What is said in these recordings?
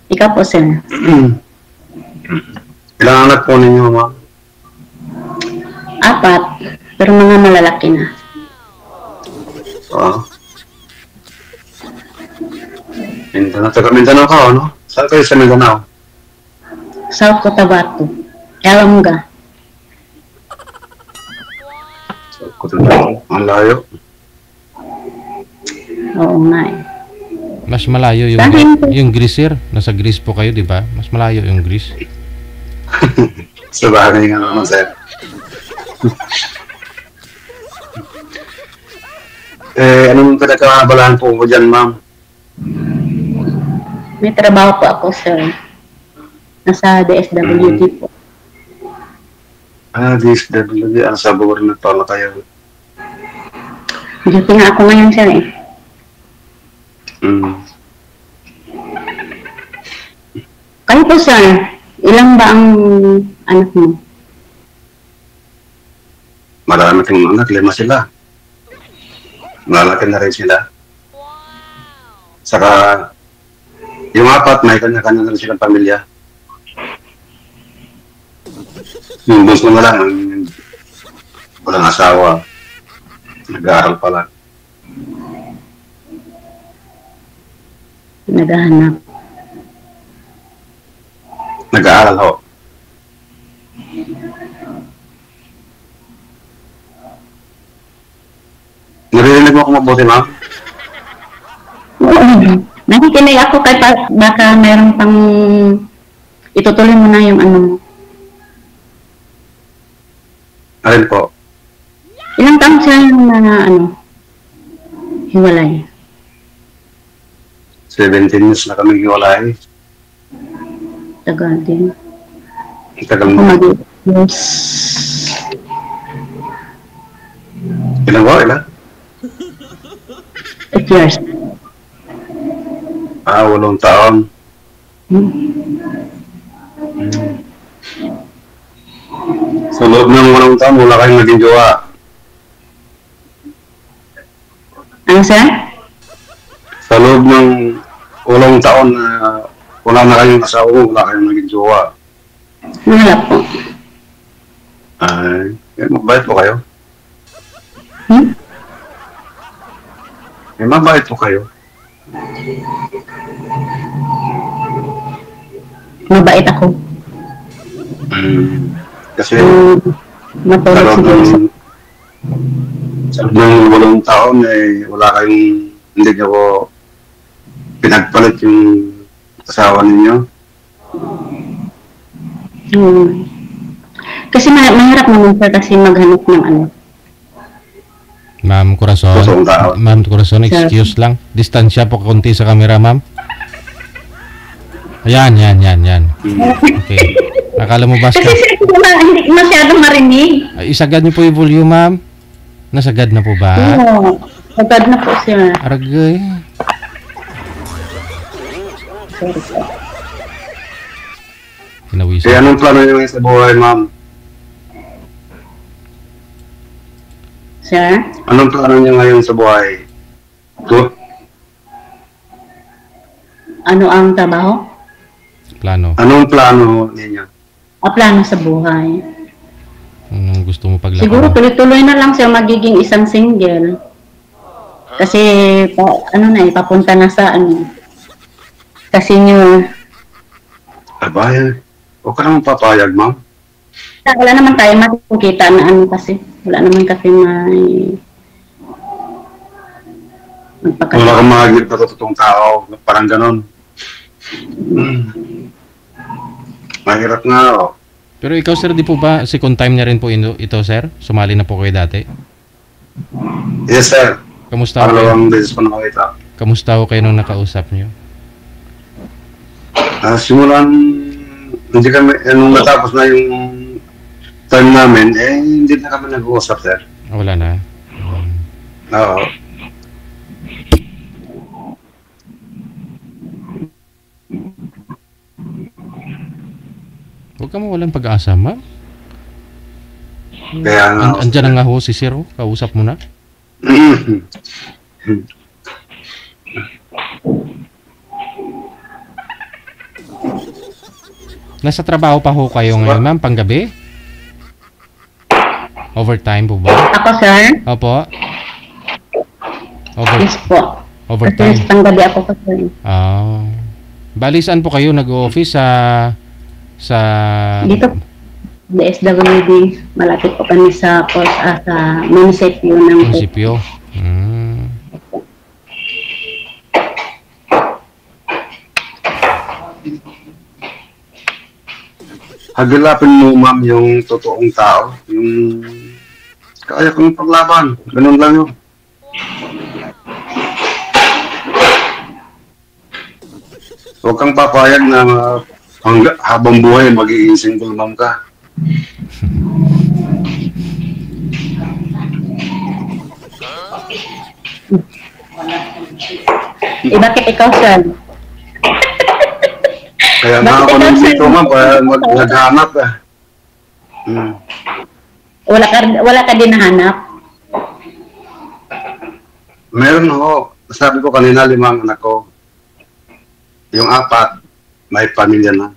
Ikaw po, sir. Ilang anak po ninyo, ma'am? 4, pero mga malalaki na. Mindanao. Taga Mindanao ka, ano? Saan kayo sa Mindanao? South Cotabato. Elongga. Sa Cotabato. Ang layo. Oo nga eh. Mas malayo yung Greece, sir. Nasa Greece po kayo, di ba? Mas malayo yung Greece. Sa bagay nga naman, sir. Anong pinagkakabalaan po mo dyan, ma'am? May trabaho po ako, sir. Nasa DSWD po. DSWD. Ano sa buwan na pala kayo? Duty nga ako ngayon, sir eh. Kayo po, sir, ilang ba ang anak mo? Marami kong anak, 5 sila. Malalaki na rin sila. Saka, yung 4, may kanya-kanya na rin silang pamilya. Yung bunso na lang, walang asawa. Nag-aaral pa lang. Naghahanap. Nag-aaral ho. Naririnig mo ako mabuti, ma'am? Oo. Nakikinig ako kahit baka mayroon pang itutuloy mo na yung ano mo. Alin po? Ilang taon siya yung mga hiwalay? 17 years na kami hiwalay. Tagal din. Tagal Ako mo. mag-years. Ilan ba? Ilan? 8 years. 8 taon. Sa loob ng 8 taon, wala kayong naging jowa. Ano, sir? Sa loob ng 8 taon na wala na kayong asawa, wala kayong naging jowa. Wala po. Ay, mabait po kayo. Mabait po kayo. Mabait ako. Kasi Matulog siguro sa... sa loob ng 8 taon, wala kayong, hindi niyo ko pinagpalit yung asawa ninyo. Kasi mahirap naman sir kasi maghanap ng ano. Ma'am Corazon, excuse lang. Distansya po konti sa camera, ma'am. Ayan. Okay. Akala mo basta. Kasi hindi masyadong marinig. Ay, isagad niyo po yung volume, ma'am. Nasagad na po ba? Oo. Sagad na po siya. Aragay. Sorry po. Kinawisan. Kaya anong plano niyo ngayon sa buhay, ma'am? Sir? Anong plano niyo ngayon sa buhay? Ano ang trabaho? Plano. Anong plano ninyo? Plano sa buhay. Anong gusto mo paglaki? Siguro tuloy-tuloy na lang siya magiging isang single. Kasi papunta na sa kasi nyo. Abay, huwag ka naman papayag, ma'am. Wala naman tayo makikita na kasi. Wala naman kasi Wala kang mahagip na totoong tao. Parang ganon. Mahirap nga, oh. Pero ikaw, sir, di po ba second time niya rin po ito, sir? Sumali na po kayo dati? Yes, sir. Kamusta ho kayo? Pangalawang beses pa nakita. Kamusta ho kayo nung nakausap niyo? Simulan, hindi kami, nung natapos na yung time namin, hindi na kami nag-uusap, sir. Wala na. Oo. Huwag ka mawalan pag-asa, ma'am. Kaya nga. Andyan na nga ho si Sir, kausap mo na. Nasa trabaho pa ho kayo ngayon, ma'am, panggabi? Overtime po ba? Ako, sir? Opo. Yes po. Overtime. Kasi panggabi ako kasi. Bali, saan po kayo nag-o-office sa Dito, DSWD. Malapit po kami sa munisipyo ng munisipyo? Hagilapin mo, ma'am, yung totoong tao. Yung kaya kong paglaban. Ganun lang yun. Huwag kang papayag na habang buhay magiging single mom ka. Bakit ikaw, sir? Kaya nga ako nandito, ma'am, para naghanap ka. Wala ka din nahanap? Meron ho. Sabi ko kanina 5 anak ko. Yung 4, may pamilya na.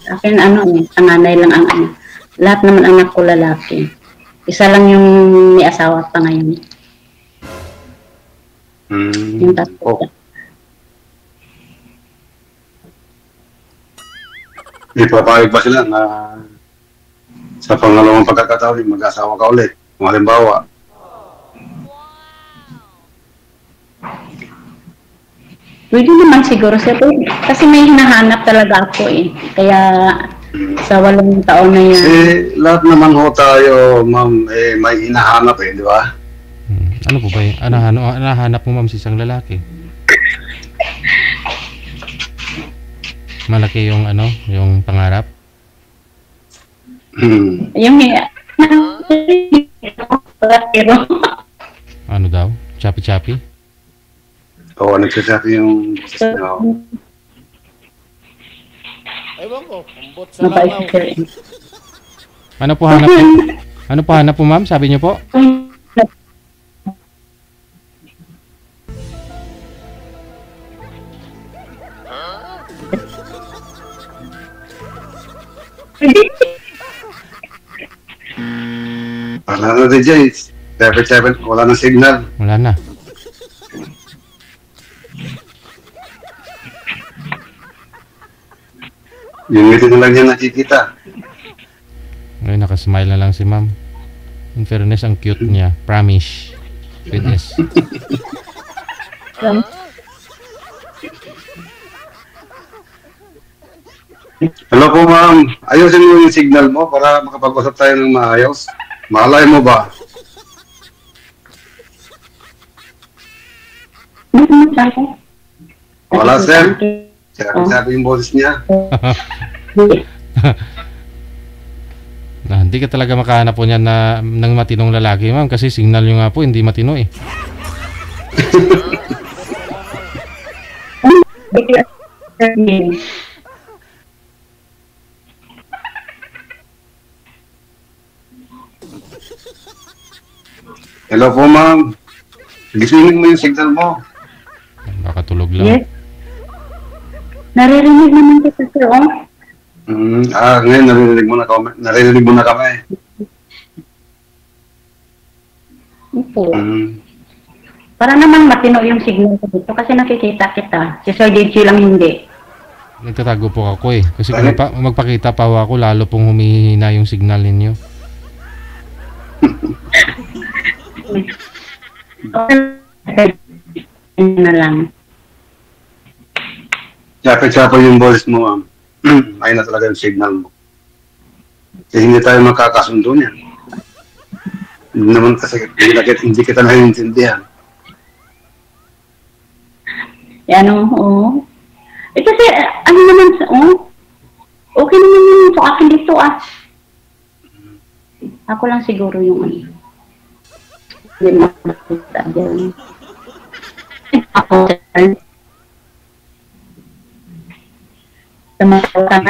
Akin panganay lang ang lahat naman anak ko lalaki. Isa lang yung may asawa pa ngayon. Yung tatlo. Ipapayag ba sila na sa pangalawang pagkakataon mag-asawa ka ulit? Kung halimbawa. Pwede naman siguro sir. Kasi may hinahanap talaga ako eh. Kaya sa 8 taon na yan. Lahat naman ho tayo, ma'am, may hinahanap di ba? Ano po ba yun? Nahanap mo, ma'am, si isang lalaki? Malaki yung yung pangarap? Yung Ano daw? Chapi-chapi? Oo, nagsasabi yung Ewan ko, ambot sa langaw. Ano po hanap po? Ano po hanap po, ma'am? Sabi niyo po? Wala na din dyan. 7-7, wala na signal. Wala na. Yung ngiti na lang yan nakikita. Ngayon, nakasmile na lang si ma'am. In fairness, ang cute niya. Promise. With S. Hello po, ma'am. Ayusin mo yung signal mo para makapag-usap tayo ng maayos. Malay mo ba? Wala, sir. Sabi yung boses niya. Hindi ka talaga makahanap po niyan ng matinong lalaki, ma'am. Kasi signal nyo nga po, hindi matino eh. Hello po, ma'am. Gisingin mo yung signal mo. Baka tulog lang. Yes. Naririnig naman kita, sir, Ngayon naririnig mo na kami. Opo. Para naman matino yung signal ko dito kasi nakikita kita. Si Sir DJ lang hindi. Nagtatago po ako eh. Kasi kung magpakita pa ako, lalo pong humihina yung signal ninyo. Okay na lang. Tsapa-tsapa yung boses mo, ma'am. Ayun na talaga yung signal mo. Kasi hindi tayo magkakasundo niyan. Hindi naman kasi hindi kita naiintindihan. Yan oo. Kasi naman okay naman yun sa akin dito Ako lang siguro yung hindi makakita dyan. Ako, sa mga oras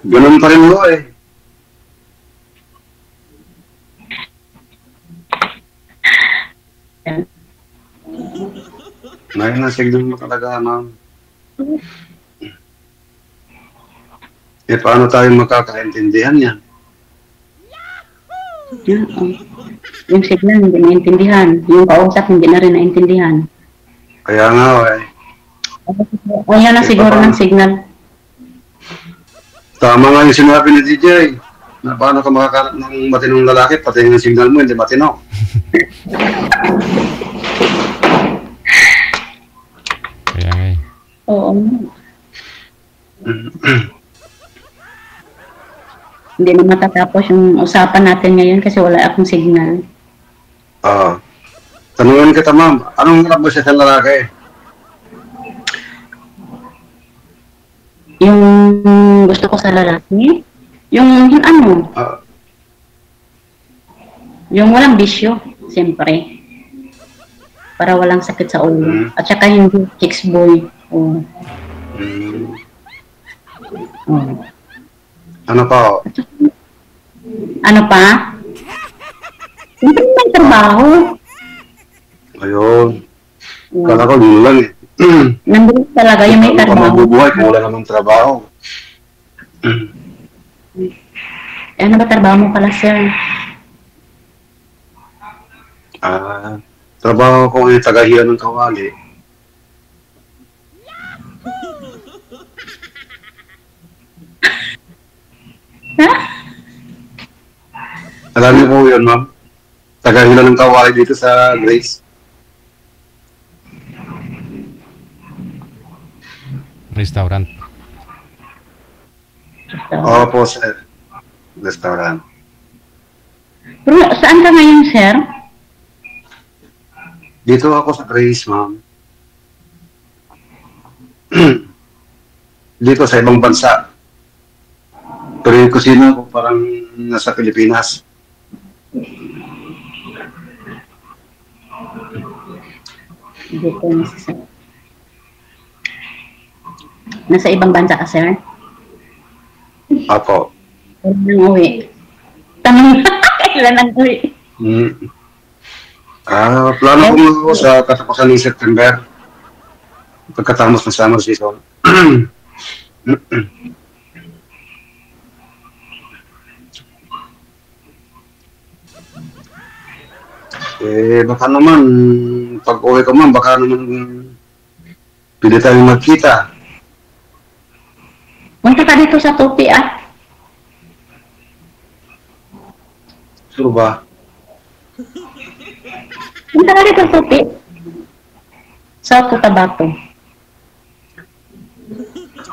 Ganun pa rin mo eh. Ngayon ang signal mo talaga, ma'am. Eh, paano tayo magkakaintindihan yan? Yeah, yung signal hindi naintindihan. Yung kausap hindi na rin naintindihan. Kaya nga, eh. Ayaw na siguro ng signal. Tama nga yung sinabi ni DJ. Na paano ka makakalap ng matinong lalaki, pati yung signal mo, hindi matino. Kaya nga eh. Oo. Hindi na matatapos yung usapan natin ngayon kasi wala akong signal. Tanungin kita, ma'am, anong harap mo siya sa lalaki? Yung gusto ko sa lalaki, yung ano, yung walang bisyo, siyempre. Para walang sakit sa ulo. At saka hindi chicks boy. Oh. Oh. Ano pa? Ano pa? Hindi may trabaho. Ayun. Kala ko yun lang eh. Nandun talaga yung may Ano ka trabaho. mabubuhay kung wala namang trabaho? Ano ba trabaho mo pala, sir? Trabaho ko ngayon tagahilan ng kawali. Ha? Alam niyo po yun, ma'am? Tagahilan ng kawali dito sa Grace. Restaurant. Opo, sir. Restaurant. Pero saan ka ngayon, sir? Dito ako sa Grace, ma'am. Dito sa ibang bansa. Pero yung kusina ko parang nasa Pilipinas. Dito nasa ibang bansa ka, sir? Opo. Kailan ang uwi? Tanong kailan ang uwi? Plano ko mo sa katapusan ng September. Pagkatapos ng summer season. Baka naman, pag uwi ko man, baka naman pwede tayong magkita. Punta ka dito sa Tupi, ah. Sure ba? Punta ka dito sa Tupi. Sa Cotabato.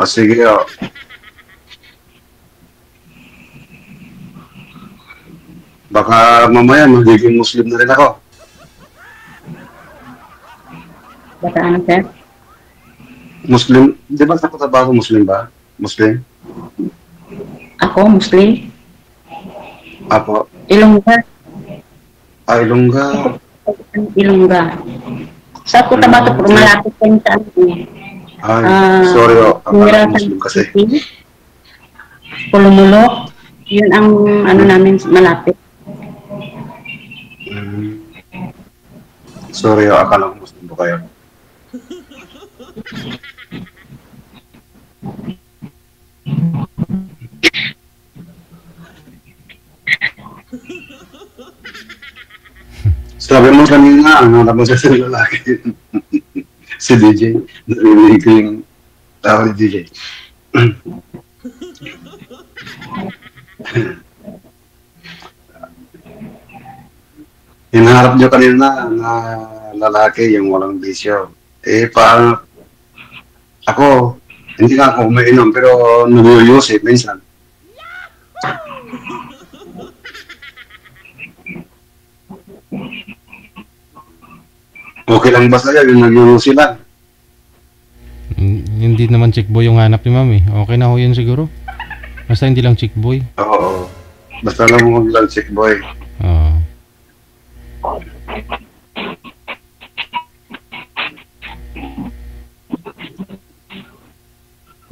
Sige, baka mamaya magiging Muslim na rin ako. Baka ano, sir? Muslim, di ba sa Cotabato Muslim ba? Muslim? Ako, Muslim. Apo. Ilongga. Ilongga. Ilongga. Sa Cotabato, pero malapit kayo sa ano. Sorry, akala ko Muslim kasi. Pulumulo. Yun ang ano namin malapit. Sorry, akala ko Muslim po kayo. Sabi mo kanina, tapos sa lalaki. Si DJ. Narinig ko yung tawag ni DJ. Hinaharap nyo kanina na lalaki yung walang bisyo. Parang ako, hindi nga ako umiinom pero nag-uyusip minsan. Okay lang ba sa'yo yung nag-uyusip lang? Hindi naman chick boy yung hanap ni ma'am eh. Okay na ho yun siguro. Basta hindi lang chick boy. Oo. Basta lang mo lang chick boy. Oo.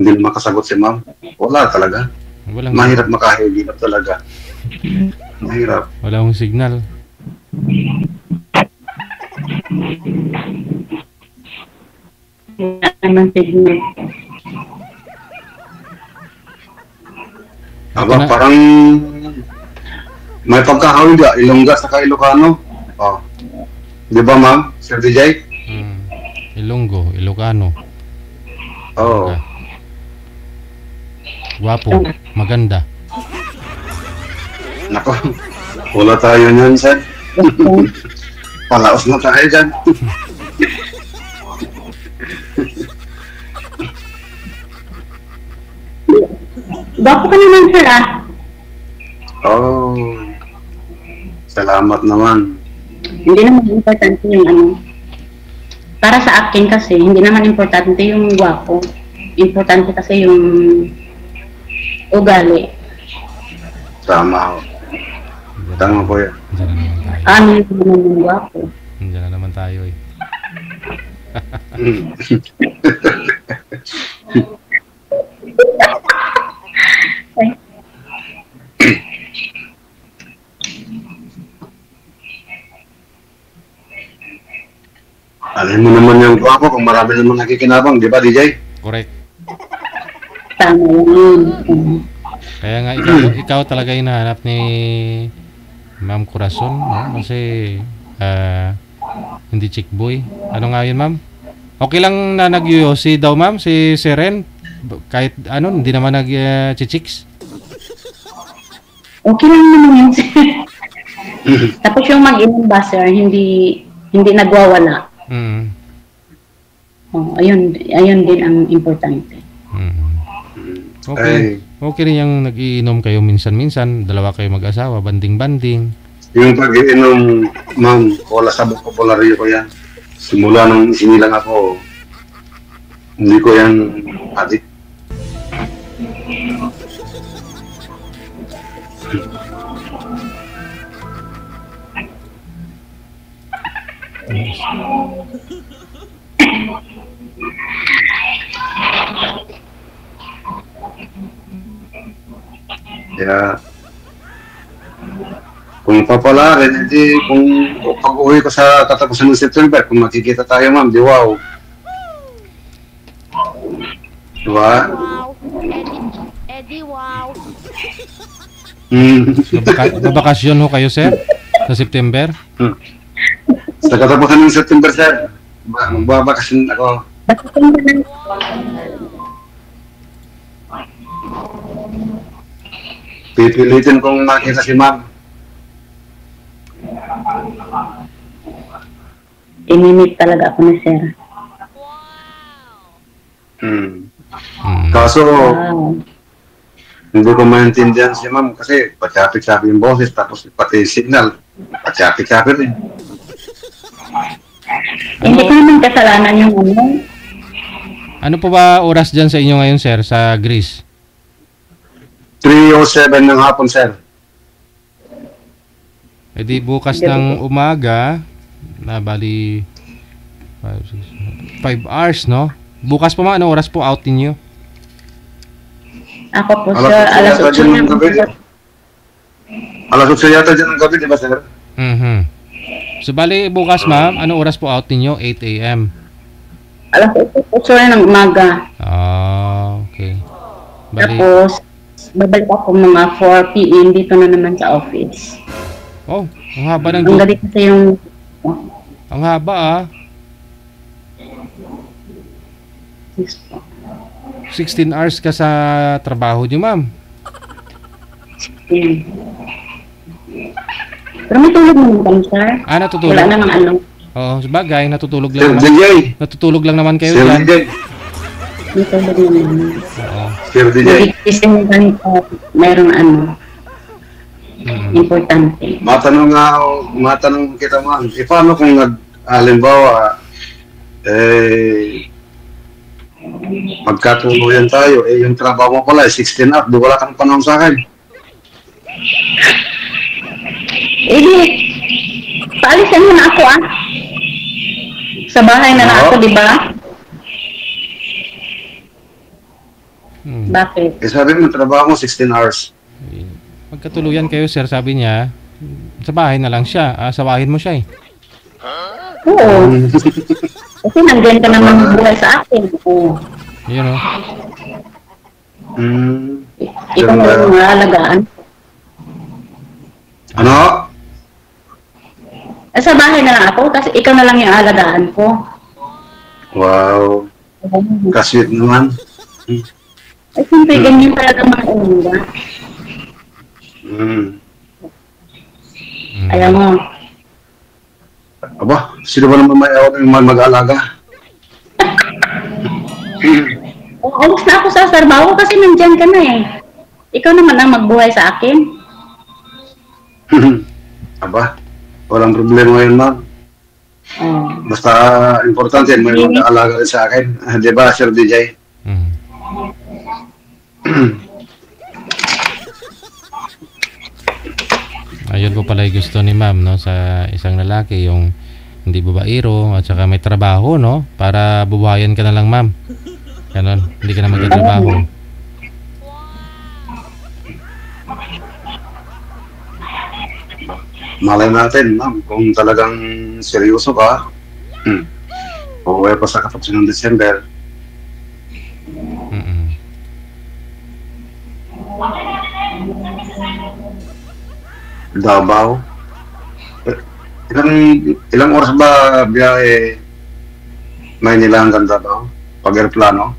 Hindi makasagot si ma'am. Wala talaga. Mahirap makahihilap talaga. Mahirap. Wala akong signal. wala naman signal. Aba, Ito na. parang may pagkakawin ka, Ilongga sa Ilocano. Oh. Di ba, ma'am? Sir DJ? Ilonggo, Ilocano. Oo. Okay. Guwapo, maganda. Nako, wala tayo niyan, sir. Palaos na tayo dyan. Gwapo ka naman, sir, ah. Oh. Salamat naman. Hindi naman importante yung ano. Para sa akin kasi, hindi naman importante yung gwapo. Importante kasi yung ugali. Tama. Tama po yan. Diyan na naman tayo. Ano yung naman yung gwapo. Diyan na naman tayo eh. Ay, Alam mo naman yung gwapo kung marami naman nakikinabang, di ba, DJ? Correct. tama yun. Kaya nga ikaw talaga hinahanap ni Ma'am Corazon, no? Kasi hindi chick boy. Ano nga yun, ma'am? Okay lang na nag-UOC daw, ma'am, si Seren? Kahit ano, hindi naman nag-chicks? Okay lang naman yun, sir. Tapos yung mag-inom ba, sir, hindi nagwawala. Mm. Oh, ayun din ang importante. Mm. Okay. Okay rin yung nag-iinom kayo minsan-minsan, dalawa kayo mag-asawa, banding-banding. Yung pag-iinom, ma'am, wala sa popularyo ko yan. Simula nung sinilang ako, hindi ko yan adik. Kaya, kung papalarin, hindi, kung pag-uwi ko sa katapusan ng September, kung makikita tayo, ma'am, di wow. Diba? Wow. Eddie, wow. Babakasyon ho kayo, sir? Sa September? Sa katapusan ng September, sir, magbabakasyon ako. Basta kung ganun, Pipilitin kong makita si ma'am. imimit talaga ako ni sir. Hmm. Mm. Kaso, Wow. hindi ko maintindihan si ma'am kasi patsapit-sapit yung boses tapos pati signal, patsapit-sapit rin. Hindi ko naman kasalanan yung ano. Ano po ba oras dyan sa inyo ngayon, sir, sa Greece? 3:07 ng hapon, sir. E di bukas ng umaga, na bali 5 hours, no? Bukas po ano oras po out ninyo? Ako po, Alas sir, otso alas yata 8 dyan na. ng gabi. Alas 8 yata dyan ng gabi, di ba, sir? Mhm. So bali bukas, ma'am, ano oras po out ninyo? 8 a.m. Alas 8 po, sir, ng umaga. Ah, okay. Bali, Tapos, babalik ako mga 4 p.m. dito na naman sa office. oh, ang haba ng Ang gabi kasi yung... ang haba ah. Yes po. 16 hours ka sa trabaho niyo, ma'am. Yan. Pero may tulog naman kami, sir. Ah, natutulog. Wala namang ano. Oo, sabagay, natutulog Sir lang naman. DJ. Natutulog lang naman kayo Sir dyan. DJ. May tulog naman. Oo. Sir DJ. Nagigising naman po, mayroong ano, Mm. importante. Matanong kita, ma'am. Paano kung halimbawa, magkatuluyan tayo, yung trabaho mo pala, 16 up, di wala kang panahon sa akin. Eh di, paalisin mo na ako ah. Sa bahay na lang ako, di ba? Hmm. Bakit? Sabi mo, trabaho mo 16 hours. Magkatuluyan kayo, sir, sabi niya. Sa bahay na lang siya. Sabahin mo siya eh. Oo. Kasi nandiyan ka naman buhay sa akin. Oo. Yun o. Ikaw na lang maalagaan. Ano? Sa bahay na lang ako kasi ikaw na lang yung alagaan ko. Wow. Kasweet naman. Ay, siyempre, ganyan talaga mga umunga. Ayaw mo. Aba, sino ba naman may ako yung mag-aalaga? Alis na ako sa trabaho kasi nandyan ka na eh. Ikaw naman ang magbuhay sa akin. Aba, walang problema yun, ma'am. Basta importante, may mag-aalaga rin sa akin. Di ba, Sir DJ? Ayun po pala yung gusto ni ma'am, no, sa isang lalaki, yung hindi babaero at saka may trabaho, no, para bubuhayan ka na lang, ma'am. Ganon, hindi ka na magtatrabaho. Malay natin, ma'am, kung talagang seryoso ka, uuwi pa sa 14 ng December. Davao. Ilang oras ba biyahe Maynila hanggang Davao? Pag-aeroplano?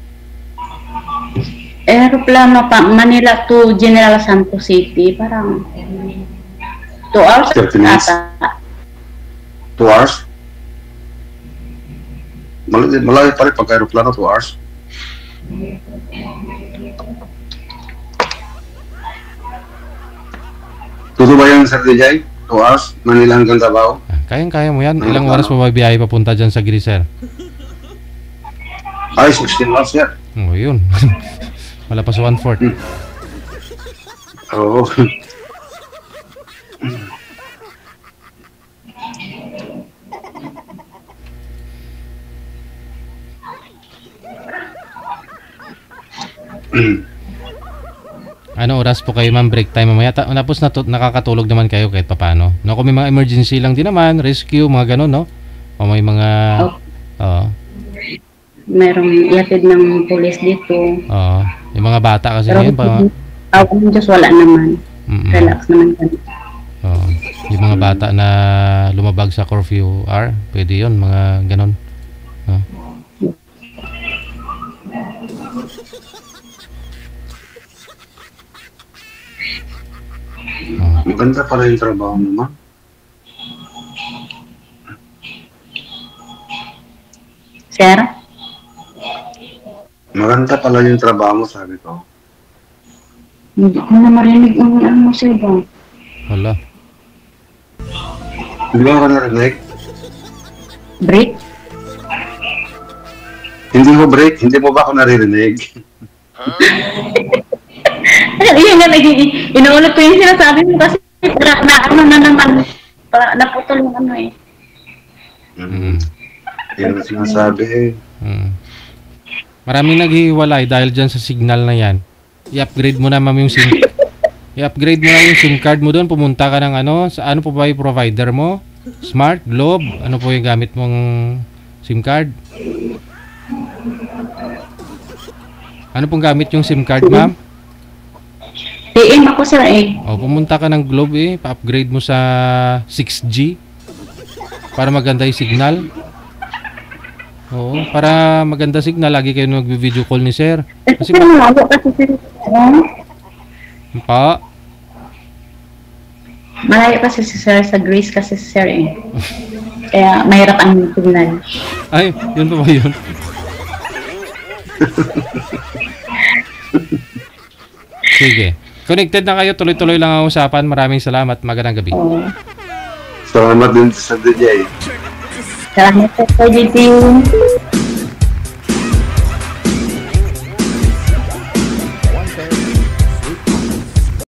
Aeroplano pa, Manila to General Santos City, parang 2 hours 30 minutes. ata. 2 hours? Malayo pa rin pag-aeroplano, 2 hours. Tuto ba yung Sir DJ? 2 hours? Manila hanggang Davao? Kayang-kaya mo yan. Ilang oras pa ba biyahe papunta dyan sa Grisel? Ay, 16 hours yan. Oh, yun. Wala pa sa 1/4. Oo. Ano oras po kayo, ma'am, break time mamaya? Tapos nakakatulog naman kayo kahit papano. No, kung may mga emergency lang din naman, rescue, mga ganun, no? O may mga... Merong iatid ng pulis dito. Yung mga bata kasi Pero ngayon pa... Tawag ng Diyos, wala naman. Relax naman kami. Yung mga bata na lumabag sa curfew hour, pwede yun, mga ganun. Maganda pala yung trabaho mo, ma'am. Sir? Maganda pala yung trabaho mo, sabi ko. Hindi ko na marinig ang ano mo, sir ba? Wala. Hindi ba ako narinig? Break? Hindi mo break? Hindi mo ba ako naririnig? Yun nga, inuulit ko yung sinasabi mo kasi para na ano na naman, para naputol yung ano eh. Yan ang sinasabi eh. Maraming naghihiwalay dahil dyan sa signal na yan. I-upgrade mo na, ma'am, yung SIM. I-upgrade mo na yung SIM card mo doon. Pumunta ka ng ano, sa ano po ba yung provider mo? Smart, Globe, ano po yung gamit mong SIM card? Ano pong gamit yung SIM card, ma'am? PM ako, sir eh. Pumunta ka ng Globe eh. Pa-upgrade mo sa 6G para maganda yung signal. Oo, para maganda signal, lagi kayo nag-video call ni sir. Kasi malayo kasi sir. Pa? Malayo kasi si sir sa Grace kasi si sir eh. Kaya mahirap ang signal. Ay, yun pa ba yun? Sige. Connected na kayo, tuloy-tuloy lang ang usapan. Maraming salamat. Magandang gabi. Salamat din sa DJ. Salamat po, JT.